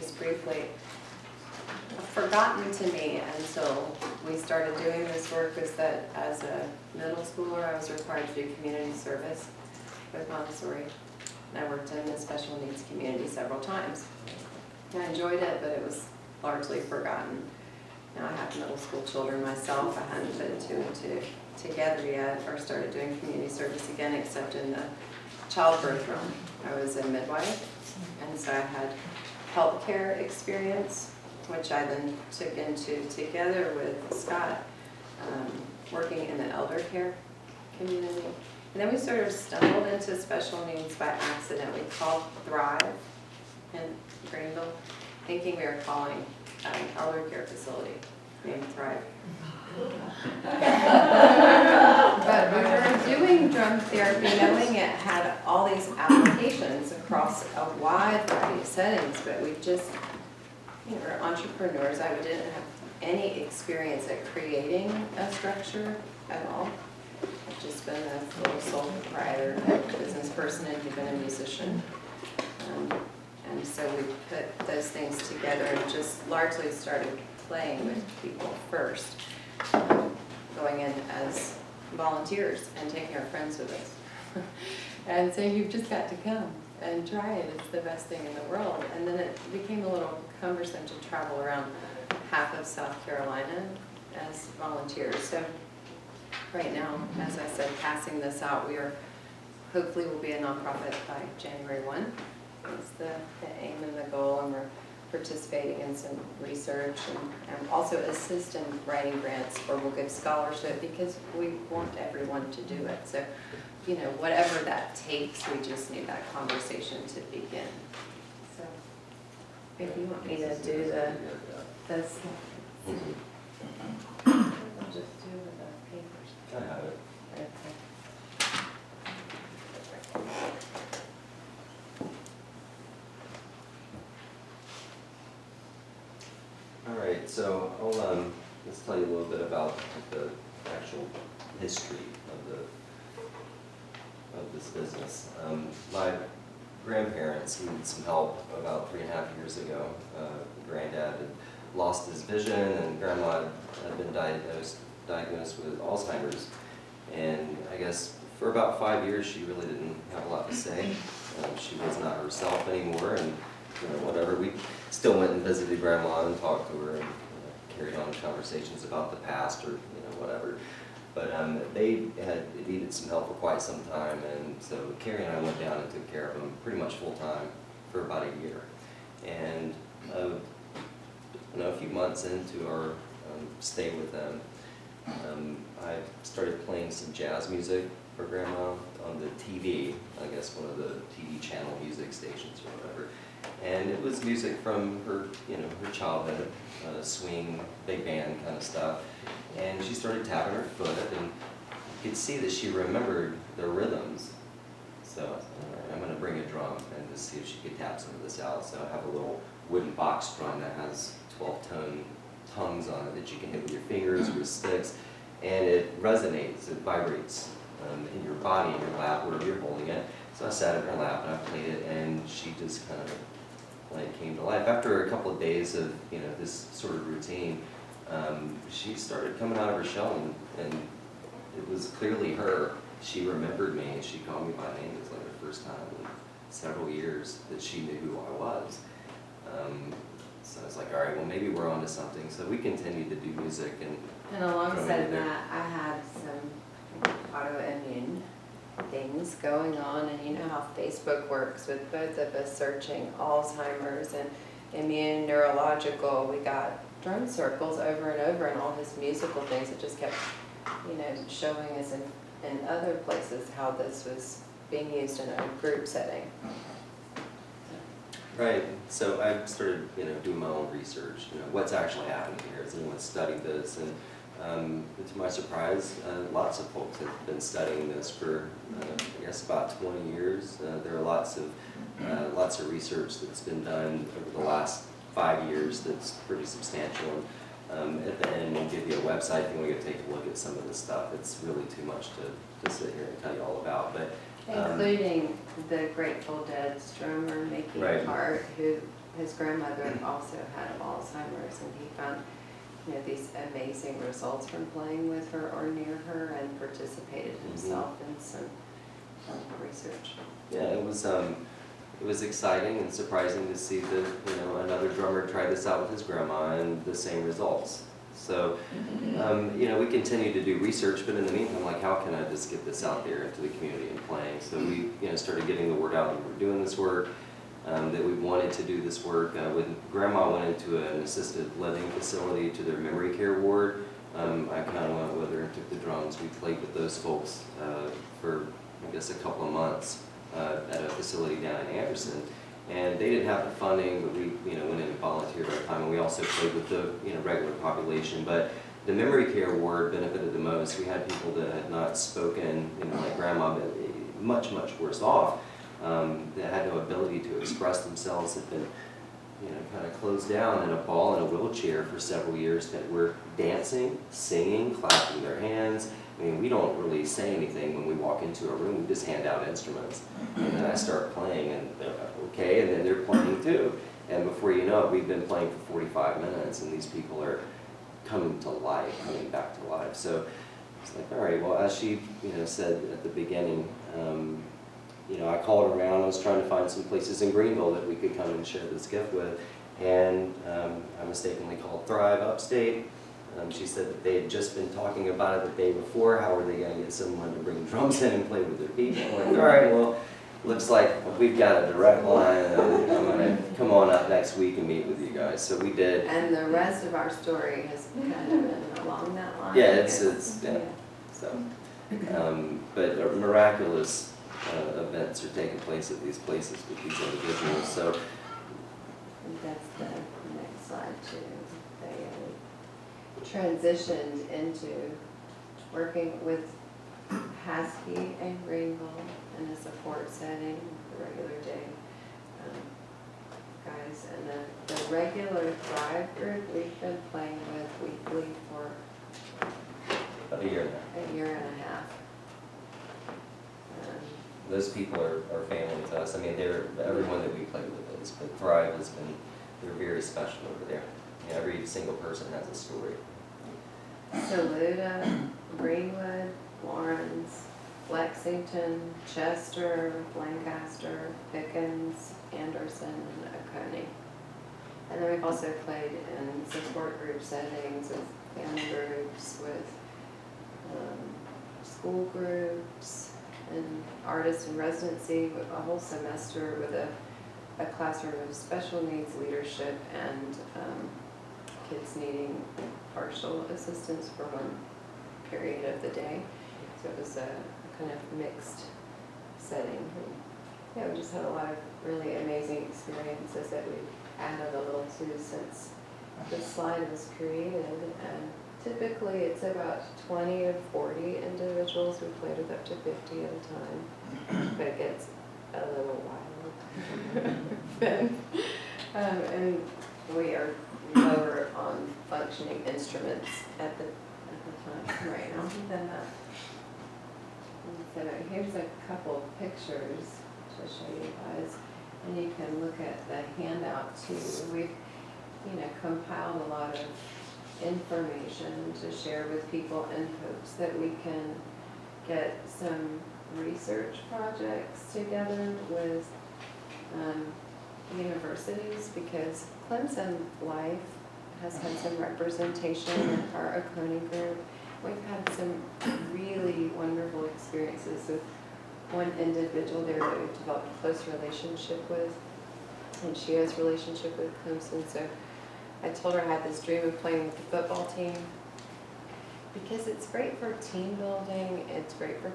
just briefly, forgotten to me until we started doing this work, was that as a middle schooler, I was required to do community service with Montessori. And I worked in the special needs community several times. I enjoyed it, but it was largely forgotten. Now I have middle school children myself. I hadn't put two and two together yet, or started doing community service again, except in the childbirth room. I was a midwife, and so I had healthcare experience, which I then took into together with Scott, working in the elder care community. And then we sort of stumbled into special needs by accident. We called Thrive in Greenville, thinking we were calling an elder care facility named Thrive. But we were doing drum therapy knowing it had all these applications across a wide variety of settings, but we just, we're entrepreneurs. I didn't have any experience at creating a structure at all. I've just been a little sole proprietor, business person, and he'd been a musician. And so we put those things together and just largely started playing with people first, going in as volunteers and taking our friends with us. And so you've just got to come and try it. It's the best thing in the world. And then it became a little cumbersome to travel around half of South Carolina as volunteers. So right now, as I said, passing this out, we are hopefully will be a nonprofit by January 1. That's the aim and the goal, and we're participating in some research and also assist in writing grants, or we'll give scholarship because we want everyone to do it. So, whatever that takes, we just need that conversation to begin. So, if you want me to do this, I'll just do the papers. I have it. Okay. All right, so I'll let's tell you a little bit about the actual history of this business. My grandparents needed some help about 3.5 years ago. Granddad had lost his vision, and Grandma had been diagnosed with Alzheimer's. And I guess for about 5 years, she really didn't have a lot to say. She was not herself anymore, and whatever. We still went and visited Grandma and talked to her and carried on conversations about the past, or whatever. But they had needed some help for quite some time, and so Carrie and I went down and took care of them pretty much full time for about a year. And a few months into our stay with them, I started playing some jazz music for Grandma on the TV, I guess one of the TV channel music stations or whatever. And it was music from her, her childhood, swing, big band kind of stuff. And she started tapping her foot, and you could see that she remembered the rhythms. So I said, all right, I'm going to bring a drum and just see if she could tap some of this out. So I have a little wooden box drum that has 12-tone tongues on it that you can hit with your fingers or with sticks, and it resonates, it vibrates in your body, in your lap, wherever you're holding it. So I sat in her lap and I played it, and she just kind of came to life. After a couple of days of this sort of routine, she started coming out of her shell, and it was clearly her. She remembered me, and she called me by name. It was like the first time in several years that she knew who I was. So I was like, all right, well, maybe we're onto something. So we continued to do music. And alongside that, I had some autoimmune things going on, and you know how Facebook works with both of us searching Alzheimer's and immune neurological. We got drum circles over and over, and all his musical things. It just kept, showing us in other places how this was being used in a group setting. Right. So I started, doing my own research. What's actually happening here? Has anyone studied this? And to my surprise, lots of folks have been studying this for, I guess, about 20 years. There are lots of research that's been done over the last 5 years that's pretty substantial. And at the end, we'll give you a website if you want to take a look at some of this stuff. It's really too much to sit here and tell you all about. But including the Grateful Dead's drummer, Mickey Right. Hart, who his grandmother also had Alzheimer's, and he found, you know, these amazing results from playing with her or near her, and participated himself in some research. Yeah, it was exciting and surprising to see that, you know, another drummer tried this out with his grandma and the same results. So, you know, we continue to do research, but in the meantime, like, how can I just get this out there into the community and playing? So we, you know, started getting the word out that we're doing this work, that we wanted to do this work. When Grandma went into an assisted living facility to their memory care ward, I kind of went with her and took the drums. We played with those folks for, I guess, a couple of months at a facility down in Anderson. And they didn't have the funding, but we, you know, went in and volunteered our time, and we also played with the, you know, regular population. But the memory care ward benefited the most. We had people that had not spoken, you know, like Grandma, but much, much worse off, that had no ability to express themselves, had been, you know, kind of closed down in a ball in a wheelchair for several years, that were dancing, singing, clapping their hands. I mean, we don't really say anything when we walk into a room, we just hand out instruments. And then I start playing, and they're like, okay, and then they're playing too. And before you know it, we've been playing for 45 minutes, and these people are coming to life, coming back to life. So it's like, all right, well, as she, you know, said at the beginning, you know, I called around, I was trying to find some places in Greenville that we could come and share this gift with. And I mistakenly called Thrive Upstate. She said that they had just been talking about it the day before. How are they going to get someone to bring drums in and play with their people? I'm like, all right, well, looks like we've got a direct line, and I'm going to come on up next week and meet with you guys. So we did. And the rest of our story has kind of been along that line. Yeah, yeah. So, but miraculous events are taking place at these places with these individuals. So that's the next slide too. They transitioned into working with Haskell and Greenville in a support setting, the regular day guys, and the regular Thrive group we've been playing with weekly for about a year now. a year and a half. Those people are family to us. I mean, everyone that we play with is, but Thrive has been, they're very special over there. You know, every single person has a story. Saluda, Greenwood, Lawrence, Lexington, Chester, Lancaster, Pickens, Anderson, and Oconee. And then we've also played in support group settings with family groups, with school groups, and artist in residency, with a whole semester with a classroom of special needs leadership and kids needing partial assistance for one period of the day. So it was a kind of mixed setting. And, yeah, we just had a lot of really amazing experiences that we've added a little to since the slide was created. And typically it's about 20 to 40 individuals. We played with up to 50 at a time, but it gets a little wild then. And we are lower on functioning instruments at the time right now than that. So here's a couple of pictures to show you guys, and you can look at the handout too. We've, you know, compiled a lot of information to share with people in hopes that we can get some research projects together with universities, because Clemson Life has had some representation in our Oconee group. We've had some really wonderful experiences with one individual there that we've developed a close relationship with, and she has a relationship with Clemson. So I told her I had this dream of playing with the football team, because it's great for team building, it's great for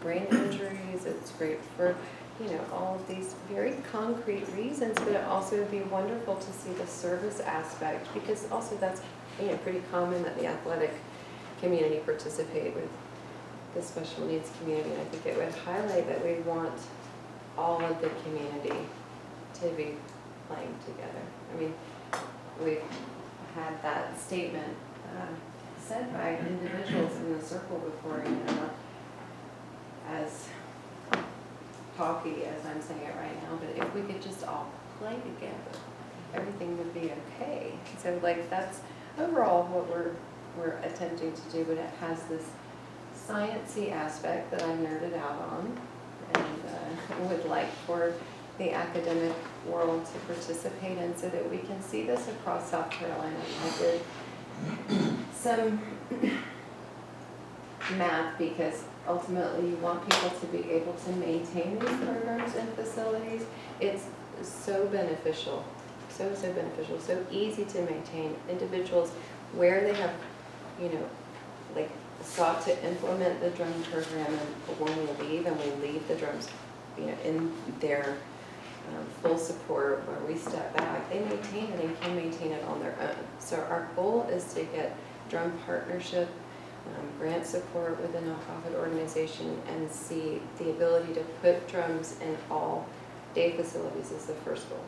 brain injuries, it's great for, you know, all of these very concrete reasons, but it also would be wonderful to see the service aspect, because also that's, you know, pretty common that the athletic community participate with the special needs community. And I think it would highlight that we want all of the community to be playing together. I mean, we've had that statement said by individuals in the circle before, you know, not as talky as I'm saying it right now, but if we could just all play together, everything would be okay. So like that's overall what we're attempting to do, but it has this sciencey aspect that I nerded out on, and would like for the academic world to participate in so that we can see this across South Carolina. I did some math because ultimately you want people to be able to maintain these programs and facilities. It's so beneficial, so beneficial, so easy to maintain. Individuals where they have, you know, like sought to implement the drum program, and when we leave the drums, you know, in their full support, where we step back, they maintain it and can maintain it on their own. So our goal is to get drum partnership, grant support with a nonprofit organization, and see the ability to put drums in all day facilities is the first goal.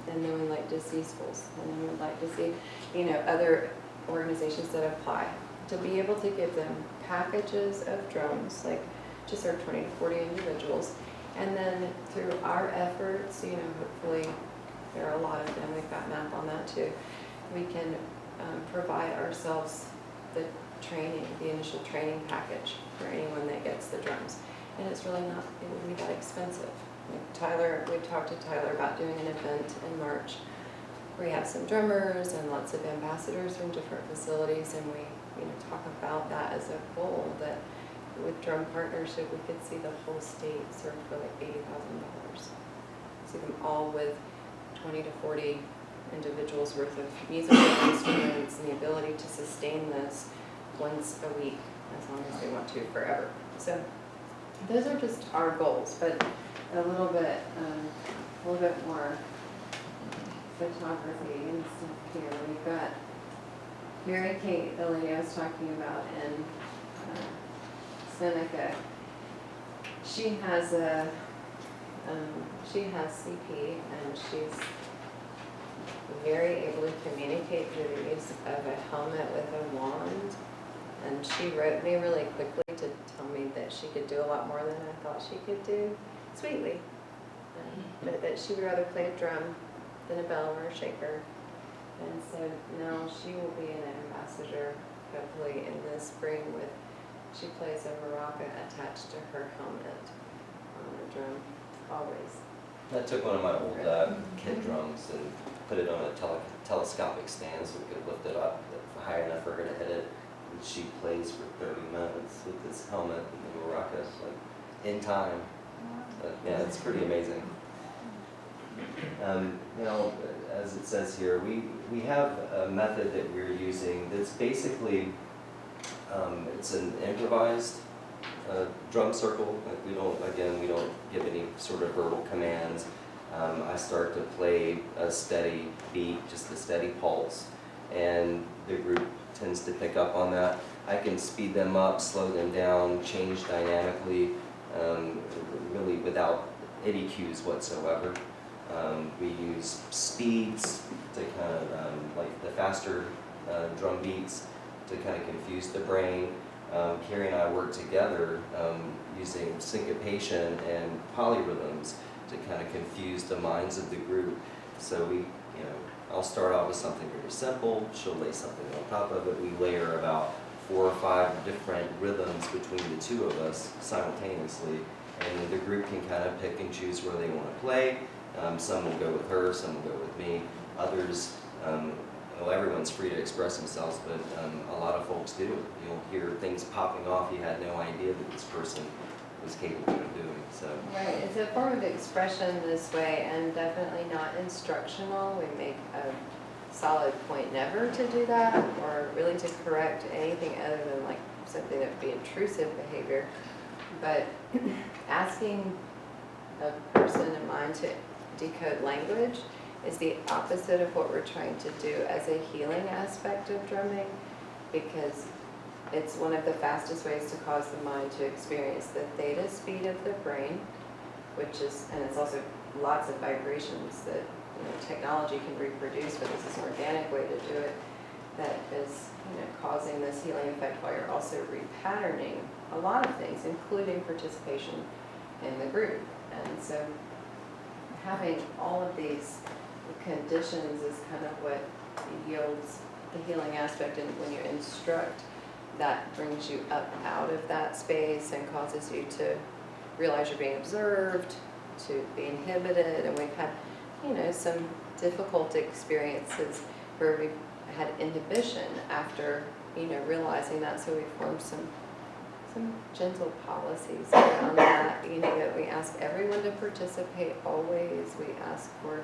And then we'd like to see schools, and then we'd like to see, you know, other organizations that apply, to be able to give them packages of drums, like just our 20 to 40 individuals. And then through our efforts, you know, hopefully there are a lot of them, we've got math on that too, we can provide ourselves the training, the initial training package for anyone that gets the drums. And it's really not, it would be that expensive. Like Tyler, we talked to Tyler about doing an event in March where we have some drummers and lots of ambassadors from different facilities, and we, you know, talk about that as a goal, that with drum partnership we could see the whole state served for like $80,000. See them all with 20 to 40 individuals worth of musical instruments and the ability to sustain this once a week as long as they want to forever. So those are just our goals, but a little bit more photography and stuff here. We've got Mary Kate, the lady I was talking about in Seneca. She has CP, and she's very able to communicate through the use of a helmet with a wand. And she wrote me really quickly to tell me that she could do a lot more than I thought she could do, sweetly. But that she would rather play a drum than a bell or a shaker. And so now she will be an ambassador, hopefully in the spring, with, she plays a maraca attached to her helmet on the drum, always. I took one of my old kit drums and put it on a telescopic stand so we could lift it up high enough for her to hit it. And she plays for 30 minutes with this helmet and the maraca, like in time. Yeah, it's pretty amazing. You know, as it says here, we have a method that we're using that's basically, it's an improvised drum circle. Like we don't give any sort of verbal commands. I start to play a steady beat, just a steady pulse, and the group tends to pick up on that. I can speed them up, slow them down, change dynamically, really without any cues whatsoever. We use speeds to kind of, like the faster drum beats to kind of confuse the brain. Carrie and I work together using syncopation and polyrhythms to kind of confuse the minds of the group. So we, you know, I'll start off with something very simple, she'll lay something on top of it. We layer about 4 or 5 different rhythms between the two of us simultaneously, and the group can kind of pick and choose where they want to play. Some will go with her, some will go with me. Others, well, everyone's free to express themselves, but a lot of folks do. You'll hear things popping off you had no idea that this person was capable of doing. So right, it's a form of expression this way, and definitely not instructional. We make a solid point never to do that, or really to correct anything other than like something that would be intrusive behavior. But asking a person in mind to decode language is the opposite of what we're trying to do as a healing aspect of drumming, because it's one of the fastest ways to cause the mind to experience the theta speed of the brain, which is, and it's also lots of vibrations that, you know, technology can reproduce, but this is an organic way to do it, that is, you know, causing this healing effect while you're also repatterning a lot of things, including participation in the group. And so having all of these the conditions is kind of what yields the healing aspect, and when you instruct, that brings you up out of that space and causes you to realize you're being observed, to be inhibited, and we've had, some difficult experiences where we've had inhibition after, realizing that, so we formed some gentle policies around that, that we ask everyone to participate always. We ask for,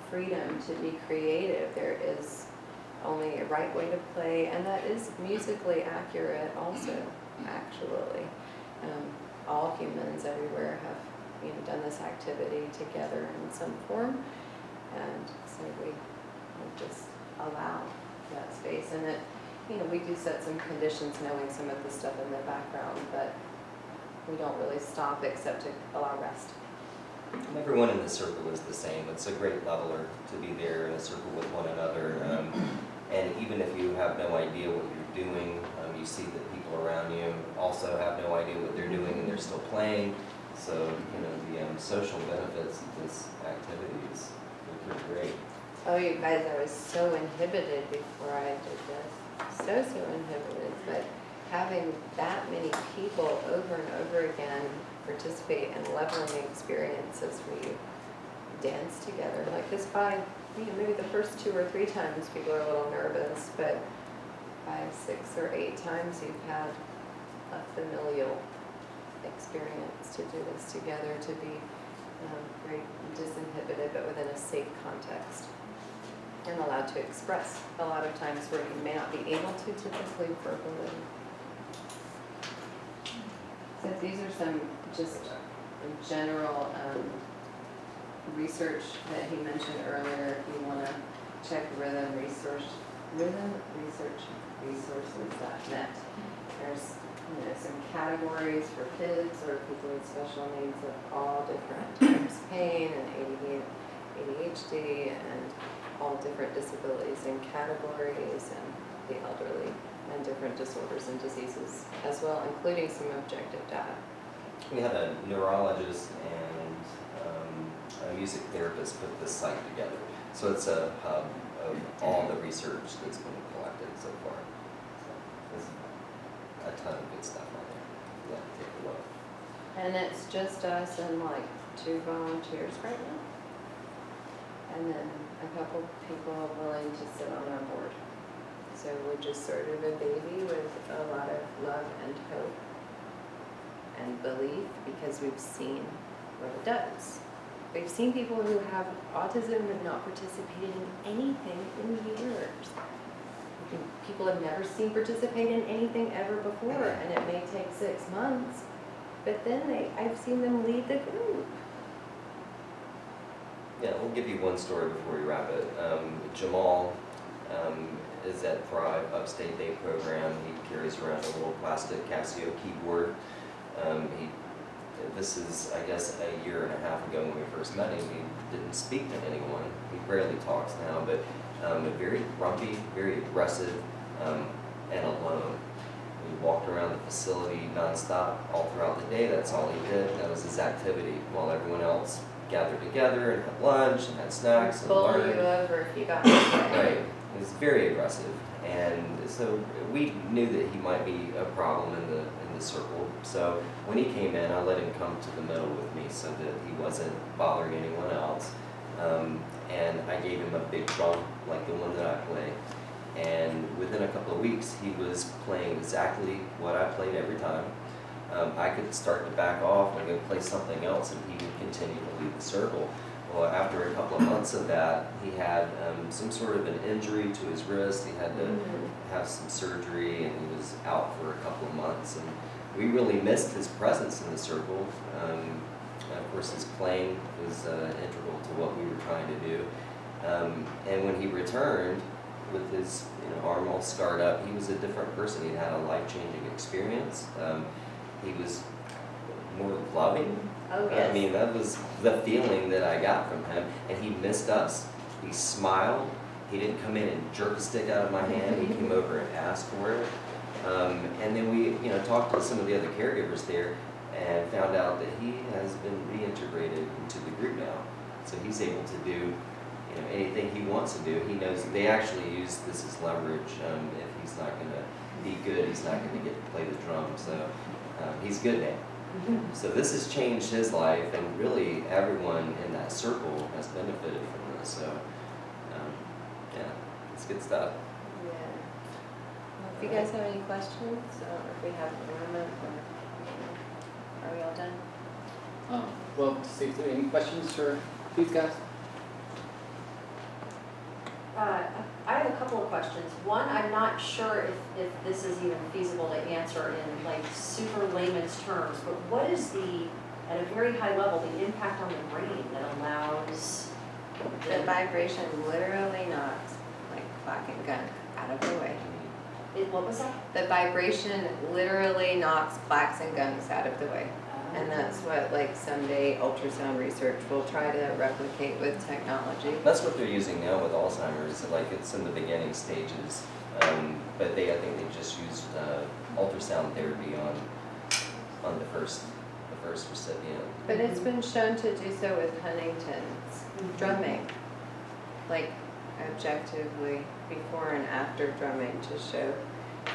freedom to be creative. There is only a right way to play, and that is musically accurate also, actually. All humans everywhere have, done this activity together in some form, and so we just allow that space. And it, we do set some conditions knowing some of the stuff in the background, but we don't really stop except to allow rest. Everyone in the circle is the same. It's a great leveler to be there in a circle with one another. And even if you have no idea what you're doing, you see that people around you also have no idea what they're doing and they're still playing. So, the social benefits of this activity is pretty great. Oh, you guys, I was so inhibited before I did this. So inhibited. But having that many people over and over again participate in leveling experiences where you dance together. Like this by, maybe the first 2 or 3 times people are a little nervous, but by 6 or 8 times you've had a familial experience to do this together, to be very disinhibited but within a safe context and allowed to express a lot of times where you may not be able to typically verbally. So these are some just general research that he mentioned earlier. If you want to check rhythmresearchresources.net. There's some categories for kids or people with special needs of all different types, pain and ADHD and all different disabilities and categories, and the elderly and different disorders and diseases as well, including some objective data. We had a neurologist and a music therapist put this site together. So it's a hub of all the research that's been collected so far. So there's a ton of good stuff on there. Yeah, take a look. And it's just us and like 2 volunteers right now. And then a couple people willing to sit on our board. So we're just sort of a baby with a lot of love and hope and belief, because we've seen what it does. We've seen people who have autism and not participated in anything in years. People have never seen participate in anything ever before, and it may take 6 months, but then I've seen them lead the group. Yeah, we'll give you one story before we wrap it. Jamal is at Thrive Upstate Day program. He carries around a little plastic Casio keyboard. This is, I guess, a year and a half ago when we first met him. He didn't speak to anyone. He rarely talks now, but very grumpy, very aggressive, and alone. He walked around the facility nonstop all throughout the day. That's all he did. That was his activity, while everyone else gathered together and had lunch and had snacks and Pull you learned. over if you got it. Right. He was very aggressive, and so we knew that he might be a problem in the circle. So when he came in, I let him come to the middle with me so that he wasn't bothering anyone else. And I gave him a big drum like the one that I play. And within a couple of weeks, he was playing exactly what I played every time. I could start to back off and go play something else, and he would continue to lead the circle. Well, after a couple of months of that, he had some sort of an injury to his wrist. He had to have some surgery, and he was out for a couple of months. And we really missed his presence in the circle. Of course, his playing was integral to what we were trying to do. And when he returned, with his arm all scarred up, he was a different person. He'd had a life-changing experience. He was more loving. Oh, yes. I mean, that was the feeling that I got from him. And he missed us. He smiled. He didn't come in and jerk a stick out of my hand. He came over and asked for it. And then we, talked to some of the other caregivers there and found out that he has been reintegrated into the group now. So he's able to do, anything he wants to do. He knows they actually use this as leverage. If he's not going to be good, he's not going to get to play the drums. So he's good now. So this has changed his life, and really everyone in that circle has benefited from this. So yeah, it's good stuff. Yeah. Well, if you guys have any questions, or if we have a moment, or are we all done? Well, see if there are any questions for these guys. I have a couple of questions. One, I'm not sure if this is even feasible to answer in like super layman's terms, but what is at a very high level, the impact on the brain that allows The vibration literally knocks like clock and gun out of the way. what was that? The vibration literally knocks plaques and guns out of the way. And that's what like someday ultrasound research will try to replicate with technology. That's what they're using now with Alzheimer's. Like it's in the beginning stages, but I think they just used ultrasound therapy on the first recipient. But it's been shown to do so with Huntington's drumming, like objectively before and after drumming to show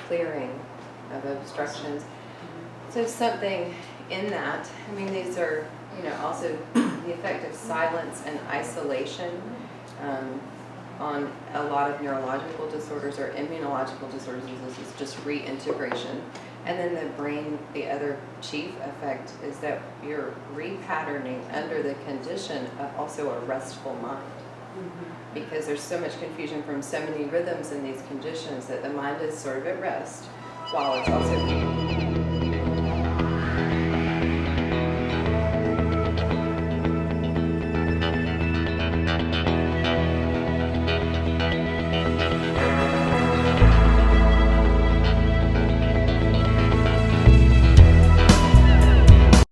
clearing of obstructions. So something in that, I mean, these are, also the effect of silence and isolation on a lot of neurological disorders or immunological disorders. This is just reintegration. And then the brain, the other chief effect is that you're repatterning under the condition of also a restful mind. Because there's so much confusion from so many rhythms in these conditions that the mind is sort of at rest while it's also